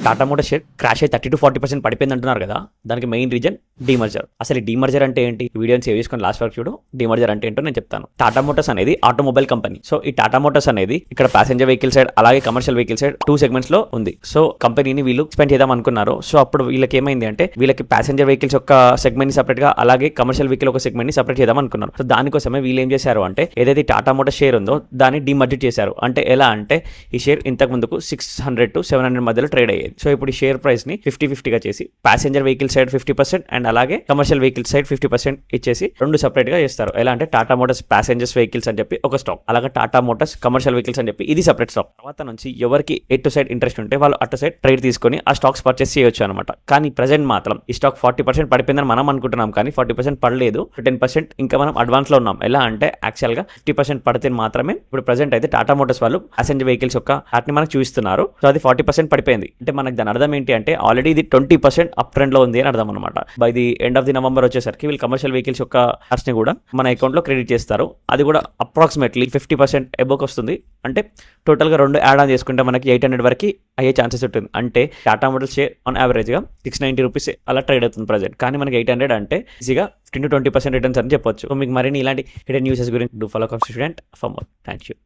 Tata Motors share crash అయ్యి 30-40% పడిపోయింది అంటున్నారు కదా, దానికి మెయిన్ రీజన్ డీమర్జర్. అసలు ఈ డీమర్జర్ అంటే ఏంటి? ఈ వీడియోని సేవ్ చేసుకొని లాస్ట్ వరకు చూడు. డీమర్జర్ అంటే ఏంటో నేను చెప్తాను. టాటా మోటార్స్ అనేది ఆటోమొబైల్ కంపెనీ. సో ఈ టాటా మోటార్స్ అనేది ఇక్కడ ప్యాసింజర్ వెహికల్ సైడ్ అలాగే కమర్షియల్ వెహికల్ సైడ్ 2 సెగ్మెంట్స్ లో ఉంది. సో కంపెనీని వీళ్ళు ఎక్స్పెండ్ చేద్దాం అనుకున్నారు. సో అప్పుడు వీళ్ళకి ఏమైంది అంటే వీళ్ళకి ప్యాసింజర్ వెహికల్స్ ఒక సెగ్మెంట్ ని సపరేట్ గా అలాగే కమర్షియల్ వెహికల్ ఒక సెగ్మెంట్ ని సపరేట్ చేద్దాం అనుకున్నారు. సో దానికోసమే వీళ్ళు ఏం చేశారు అంటే ఏదైతే టాటా మోటార్స్ షేర్ ఉందో దాన్ని డీమర్జ్ చేశారు. అంటే ఎలా అంటే ఈ షేర్ ఇంతకు ముందుకు 600 to 700 మధ్యలో ట్రేడ్ అయ్యేది. సో ఇప్పుడు ఈ షేర్ ప్రైస్ ని 50-50 గా చేసి ప్యాసింజర్ వెహికల్ సైడ్ 50% అండ్ అలాగే కమర్షియల్ వెహికల్ సైడ్ 50% ఇచ్చేసి రెండు సెపరేట్ గా చేస్తారు. ఎలా అంటే టాటా మోటార్స్ ప్యాసింజర్స్ వెహికల్స్ అని చెప్పి ఒక స్టాక్, అలాగే టాటా మోటార్స్ కమర్షియల్ వెహికల్స్ అని చెప్పి ఇది సెపరేట్ స్టాక్. తర్వాత నుంచి ఎవరికి ఎటు సైడ్ ఇంట్రెస్ట్ ఉంటే వాళ్ళు అటు సైడ్ ట్రేడ్ తీసుకొని ఆ స్టాక్స్ పర్చేస్ చేయొచ్చు అనమాట. కానీ ప్రెసెంట్ మాత్రం ఈ స్టాక్ 40% పడిపోయిందని మనం అనుకుంటున్నాం, కానీ 40% పడలేదు. 10% ఇంకా మనం అడ్వాన్స్ లో ఉన్నాం. ఎలా అంటే యాక్చువల్ గా 50% పడితే మాత్రమే ఇప్పుడు ప్రెసెంట్ అయితే టాటా మోటార్స్ వాళ్ళు ప్యాసింజర్ వెహికల్స్ యొక్క వాటిని మనకు చూపిస్తున్నారు. సో అది 40% పడిపోయింది అంటే మనకు దాని అర్థం ఏంటి అంటే ఆల్రెడీ ఇది 20% అప్ ట్రెండ్ లో ఉంది అని అర్థం అనమాట. By the end of the November వచ్చేసరికి వీళ్ళు కమర్షియల్ వెహికల్స్ యొక్క కార్స్ ని కూడా మన అకౌంట్ లో క్రెడిట్ చేస్తారు. అది కూడా అప్రాక్సిమేట్లీ 50% ఎబోక్ వస్తుంది. అంటే టోటల్ గా రెండు యాడ్ ఆన్ చేసుకుంటే మనకి 800 వరకు అయ్యే ఛాన్సెస్ ఉంటుంది. అంటే Tata Motors share on average గా 690 రూపీస్ అలా ట్రేడ్ అవుతుంది ప్రెసెంట్. కానీ మనకి 800 అంటే ఈజీగా 15-20% రిటర్న్స్ అని చెప్పొచ్చు. సో మీకు మరిన్ని ఇలాంటి హిడెన్ న్యూసెస్ గురించి do follow student for more. Thank you.